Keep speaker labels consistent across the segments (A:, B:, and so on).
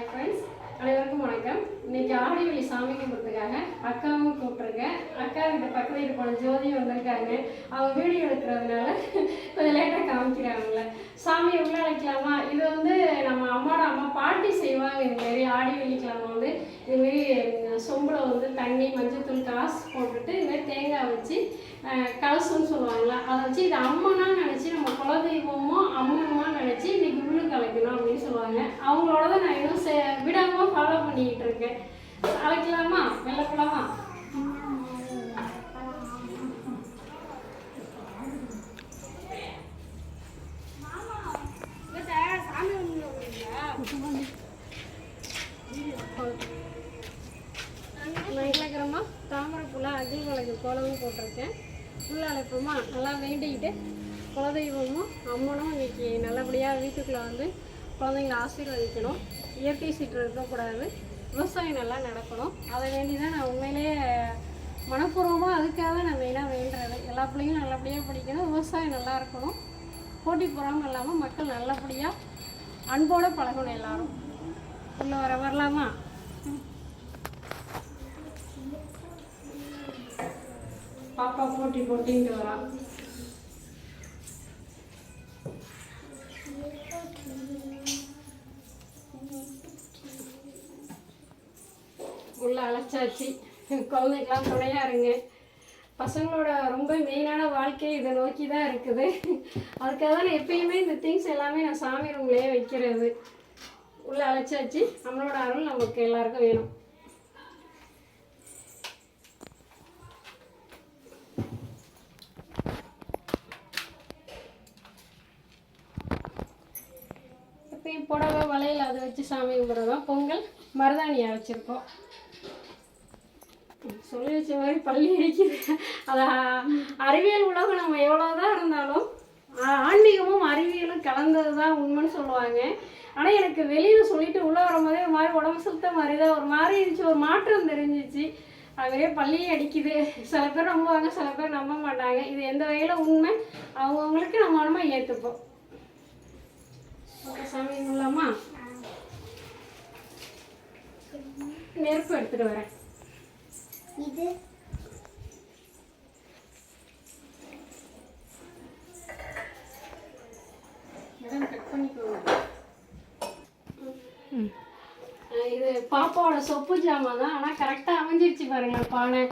A: Hi friends, அனைவருக்கும் வணக்கம். இன்னைக்கு ஆடி வெள்ளி சாமி கும்பிட்றதுக்காக அக்காவும் கூப்பிட்ருக்கேன். அக்கா இந்த பக்கத்து வீட்டு போன ஜோதி வந்திருக்காங்க. அவங்க வீடியோ எடுக்கிறதுனால கொஞ்சம் லேட்டாக காமிக்கிறாங்கல்ல. சாமி உள்ள அழைக்கலாமா? இது வந்து நம்ம அம்மா பாட்டி செய்வாங்க. இதுமாரி ஆடி வெள்ளிக்கிழமை வந்து இதுமாரி சொம்பில் வந்து தண்ணி மஞ்சத்தூள் காசு போட்டுட்டு இதுமாரி தேங்காய் வச்சு கலசுன்னு சொல்லுவாங்களா, அதை வச்சு இது அம்மனா நினச்சி நம்ம குலதெய்வமோ அம்மனுமா நினச்சி இன்னைக்கு உள்ளு கலைக்கணும் அப்படின்னு சொல்லுவாங்க. அவங்களோட தான் நான் இன்னும் விடாமல் ஃபாலோ பண்ணிக்கிட்டு இருக்கேன். அழைக்கலாமா? வெளில போலாமா? நைட்லக்கிறமா தாமரை பூல அகில் வழக்கு கோலமும் போட்டிருக்கேன். ஃபுல்லாக அழைப்போமா? நல்லா வேண்டிக்கிட்டு குலதெய்வமும் அம்மனும் இன்னைக்கு நல்லபடியாக வீட்டுக்குள்ளே வந்து குழந்தைங்களை ஆசீர்வதிக்கணும். இயற்கை சீற்றம் இருக்கக்கூடாது, விவசாயம் நல்லா நடக்கணும். அதை வேண்டி தான் நான் உண்மையிலேயே மனப்பூர்வமாக அதுக்காக தான் நான் மெயினாக வேண்டுறது. எல்லா பிள்ளைங்களும் நல்லபடியாக படிக்கணும், விவசாயம் நல்லா இருக்கணும், போட்டி பொறாமல் இல்லாமல் மக்கள் நல்லபடியாக அன்போடு பழகணும். எல்லாரும் உள்ளே வரலாமா? பாப்பா போட்டின்ட்டு வரா. உள்ள அழைச்சாச்சு. குழந்தைக்கெல்லாம் துணையாக இருங்க. பசங்களோட ரொம்ப மெயினான வாழ்க்கை இதை நோக்கி தான் இருக்குது. அதுக்காக தான் நான் எப்பயுமே இந்த திங்ஸ் எல்லாமே நான் சாமி ரூம்லேயே வைக்கிறது. உள்ள அழைச்சாச்சு. நம்மளோட அருள் நமக்கு எல்லாருக்கும் வேணும். எப்பயும் புடவை வளையல் அதை வச்சு சாமி கும்பிட்றோம். பொங்கல் மருதாணி அரைச்சிருக்கோம். சொல்லி வச்ச மாதிரி பள்ளி அடிக்குது. அதை அறிவியல் உலகம் நம்ம எவ்வளோதான் இருந்தாலும் ஆன்மீகமும் அறிவியலும் கலந்தது தான் உண்மைன்னு சொல்லுவாங்க. ஆனால் எனக்கு வெளியில் சொல்லிட்டு உள்ளே வரும்போதே ஒரு மாதிரி உடம்பு சுத்த மாதிரி தான் ஒரு மாதிரி இருந்துச்சு, ஒரு மாற்றம் தெரிஞ்சிச்சு. அதுவே பள்ளியே அடிக்குது. சில பேர் நம்புவாங்க, சில பேர் நம்ப மாட்டாங்க. இது எந்த வகையில் உண்மை அவங்கவுங்களுக்கு நம்ம மனமாக ஏற்றுப்போம். சாமி கும்பிடலாமா? நெருப்பு எடுத்துட்டு வரேன். இது கட் பண்ணிக்கோங்க. இது பாப்பாவோட சொப்பு ஜாமான் தான், ஆனால் கரெக்டாக அமைஞ்சிருச்சு பாருங்க பானை.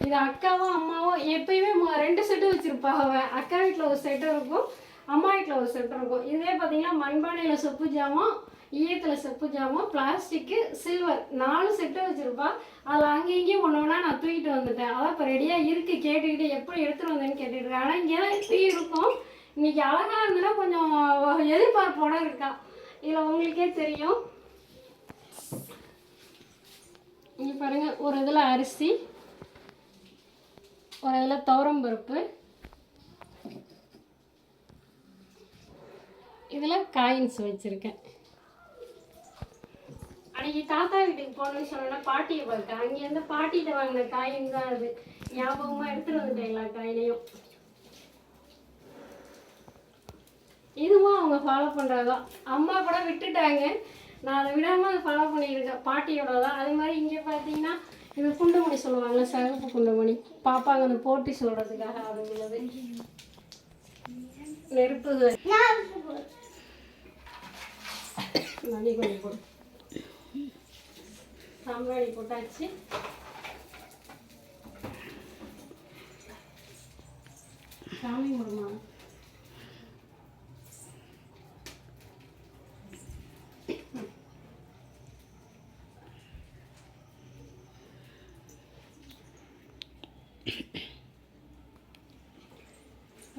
A: இது அக்காவும் அம்மாவும் எப்பயுமே 2 செட்டு வச்சுருப்பாங்க. அக்கா வீட்டில் ஒரு செட்டு இருக்கும், அம்மா வீட்டில் ஒரு செட்டு இருக்கும். இதே பார்த்தீங்கன்னா மண்பானையில் சொப்பு ஜாமான், ஈயத்தில் செப்பு ஜாமான், பிளாஸ்டிக்கு, சில்வர் 4 செட்டு வச்சுருப்பா. அதில் அங்கே இங்கேயும் ஒன்று ஒன்றா நான் தூக்கிட்டு வந்துட்டேன். அதான் இப்போ ரெடியாக இருக்குது. கேட்டுக்கிட்டு எப்படி எடுத்துகிட்டு வந்தேன்னு கேட்டுருக்கேன். ஆனால் இங்கே தான் இப்படி இருக்கும். இன்றைக்கி அழகாக இருந்ததுன்னா கொஞ்சம் எதிர்பார்ப்போட இருக்கா. இதில் உங்களுக்கே தெரியும். இங்கே பாருங்கள், ஒரு இதில் அரிசி, ஒரு இதில் துவரம்பருப்பு, இதில் காயின்ஸ் வச்சுருக்கேன். அன்றைக்கி தாத்தா வீட்டுக்கு போகணுன்னு சொன்னோன்னா பாட்டியை பார்த்தேன். அங்கேருந்து பாட்டிகிட்ட வாங்கின காயின் தான் அது. ஞாபகமாக எடுத்துகிட்டு வந்துட்டேன் எல்லா காயினையும். இதுவும் அவங்க ஃபாலோ பண்ணுறதான். அம்மா கூட விட்டுட்டாங்க, நான் அதை விடாமல் அதை ஃபாலோ பண்ணியிருக்கேன். பாட்டியோட தான். அதே மாதிரி இங்கே பார்த்தீங்கன்னா இது குண்டுமணி சொல்லுவாங்க, சிகப்பு குண்டுமணி. பாப்பாங்க அந்த போட்டி சொல்கிறதுக்காக அது உள்ளது. நெருப்பு மணி கொஞ்சம் போடு. சாம்பாடி போட்டாச்சு. சாமி கும்பிடுமா?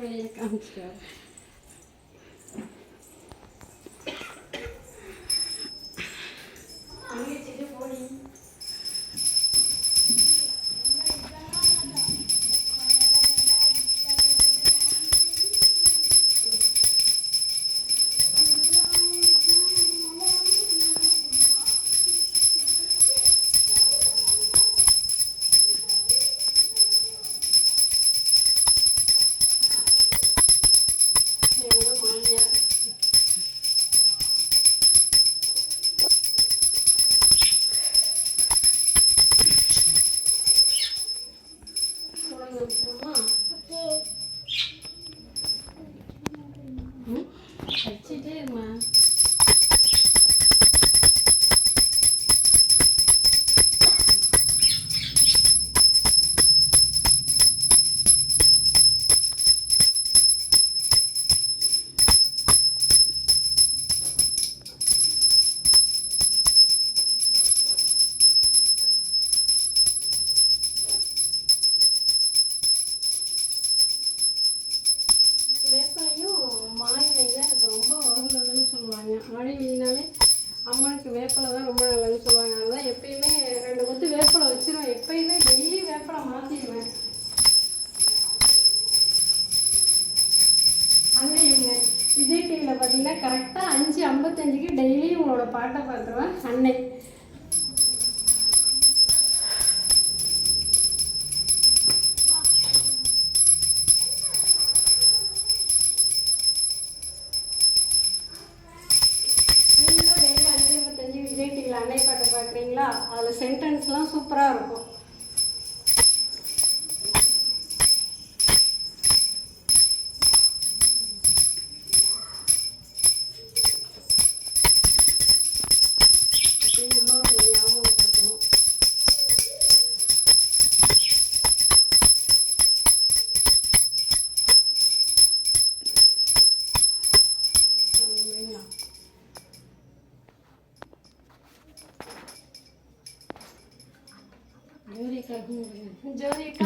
A: வெளியே காமிச்சிட்டு போடி. படத்தை பார்த்துருவேன். அன்னை நீங்களும் டெய்லி 5:35 விஜய் டிவியில் அன்னை பாட்டை பார்க்குறீங்களா? அதில் சென்டென்ஸ்லாம் சூப்பராக இருக்கும். முன்னோர்கள் ஞாபகப்படுத்தணும். ஜோதிகா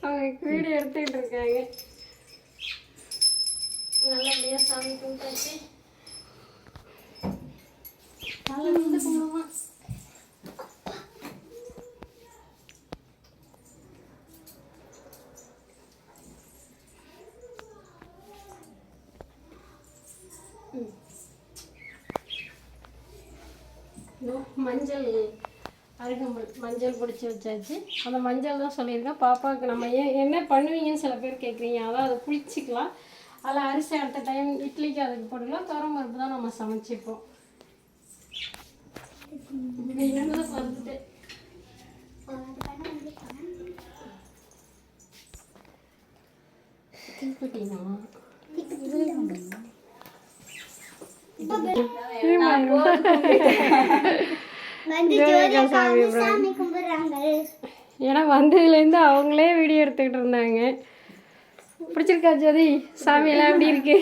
A: அவங்க வீடியோ எடுத்துக்கிட்டு இருக்காங்க. நல்லபடியாக சாமி கும்பிட்டாச்சு. நல்லா வந்து கும்பிடுமா? மஞ்சள் அருகம்புல் மஞ்சள் பிடிச்சி வச்சாச்சு. அந்த மஞ்சள் தான் சொல்லியிருக்கேன் பாப்பாவுக்கு. நம்ம என்ன பண்ணுவீங்கன்னு சில பேர் கேட்குறீங்க. அதான் அதை குளிச்சிக்கலாம். அதில் அரிசி அடுத்த டைம் இட்லிக்கு அதுக்கு போட்டுக்கலாம். துவரம் பருப்பு தான் நம்ம சமைச்சிப்போம். என்னதான் பார்த்துட்டு ஏன்னா வந்ததுலேருந்து அவங்களே வீடியோ எடுத்துக்கிட்டு இருந்தாங்க. பிடிச்சிருக்கா ஜோதி? சாமியெல்லாம் எப்படி இருக்கு?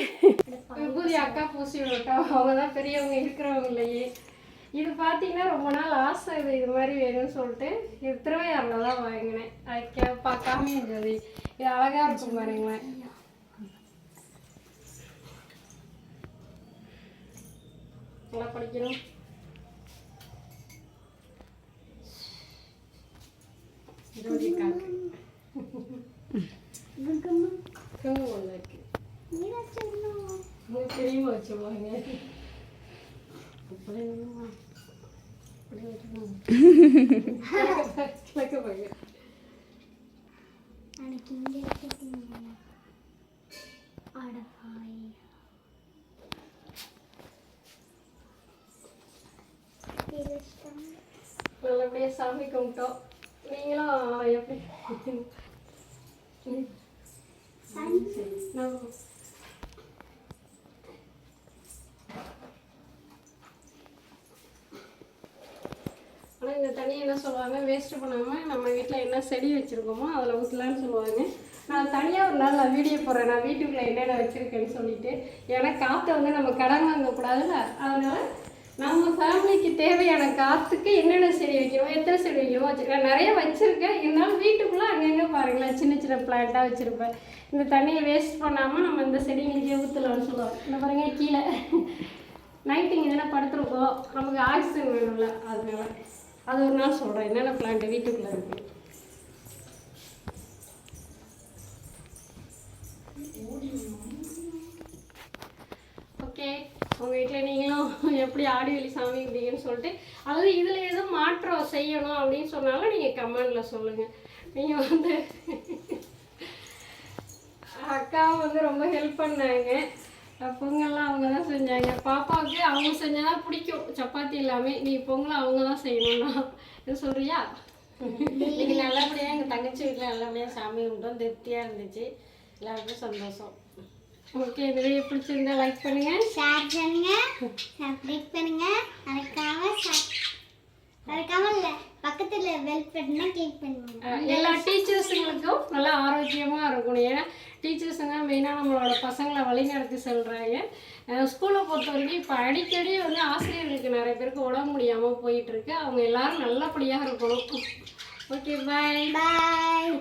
A: விபூதி அக்கா பூசி விட்டோம். அவங்க தான் பெரியவங்க இருக்கிறவங்க இல்லையே. இது பார்த்தீங்கன்னா ரொம்ப நாள் ஆசை இது மாதிரி வேணும்னு சொல்லிட்டு இது திருவையாறில் தான் வாங்கினேன். அது பார்க்காம ஜோதி இது அழகாக இருக்கும் பாருங்களேன். நல்லா படிக்கணும். தெரியுமா வச்சுருவாங்க. நல்லபடியா சாமி கும்பிட்டோம். நீங்களும் எப்படி ஆனால் இந்த தண்ணியை என்ன சொல்லுவாங்க, வேஸ்ட்டு பண்ணாமல் நம்ம வீட்டில் என்ன செடி வச்சுருக்கோமோ அதில் ஊற்றலான்னு சொல்லுவாங்க. நான் தனியாக ஒரு நாள் நான் வீடியோ போடுறேன் நான் வீட்டுக்குள்ளே என்னென்ன வச்சுருக்கேன்னு சொல்லிட்டு. ஏன்னா காற்றை வந்து நம்ம கடன் வாங்கக்கூடாதுல்ல. அதனால் நம்ம ஃபேமிலிக்கு தேவையான காற்றுக்கு என்னென்ன செடி வைக்கிறோம், எத்தனை செடி வைக்கிறோம் வச்சுருக்கேன். நிறைய வச்சுருக்கேன். இருந்தாலும் வீட்டுக்குள்ளே அங்கங்கே பாருங்களேன் சின்ன சின்ன பிளான்ட்டாக வச்சுருப்பேன். இந்த தண்ணியை வேஸ்ட் பண்ணாமல் நம்ம இந்த செடிங்களுக்கே ஊற்றலான்னு சொல்லுவாங்க. இந்த பாருங்க கீழே நைட்டு இங்கே தானே படுத்துருக்கோம், நமக்கு ஆக்சிஜன் வேணும்ல, அதனால அது ஒரு நாள் சொல்கிறேன் என்னென்ன பிளான்ட்டு வீட்டுக்குள்ளே இருக்குது. ஓகே, உங்கள் வீட்டில் நீங்களும் எப்படி ஆடி வெள்ளி சாமி கும்பிடுங்கன்னு சொல்லிட்டு, அதாவது இதில் எதுவும் மாற்றம் செய்யணும் அப்படின்னு சொன்னாலும் நீங்கள் கமெண்டில் சொல்லுங்கள். நீங்கள் வந்து அக்கா வந்து ரொம்ப ஹெல்ப் பண்ணாங்க. பொங்கல்லாம் அவங்க தான் செஞ்சாங்க. பாப்பாவுக்கு அவங்க செஞ்சால் பிடிக்கும் சப்பாத்தி எல்லாமே. நீ பொங்கல் அவங்க தான் செய்யணும்னா இது சொல்கிறியா?
B: இன்றைக்கி நல்லபடியாக எங்கள் தங்கச்சி வீட்டில் நல்லபடியாக சாமி கும்பிட்டோம். திருப்தியாக இருந்துச்சு. எல்லாருக்கும் சந்தோஷம்.
A: ஓகே, இந்த வீடியோ பிடிச்சிருந்தா லைக் பண்ணுங்கள்,
C: ஷேர் பண்ணுங்கள், சப்ஸ்கிரைப் பண்ணுங்கள். மறக்காமல் இல்லை பக்கத்தில் பெல் பட்டனை கிளிக் பண்ணுங்கள்.
A: எல்லா டீச்சர்ஸுங்களுக்கும் நல்லா ஆரோக்கியமாக இருக்கணும். ஏன்னா டீச்சர்ஸுங்க மெயினாக நம்மளோட பசங்களை வழிநடத்தி செல்கிறாங்க. ஸ்கூலை பொறுத்த வரைக்கும் இப்போ அடிக்கடி வந்து ஆசிரியர்களுக்கு நிறைய பேருக்கு உடம்பு முடியாமல் போயிட்டுருக்கு. அவங்க எல்லோரும் நல்லபடியாக இருக்கணும். ஓகே, பாய்.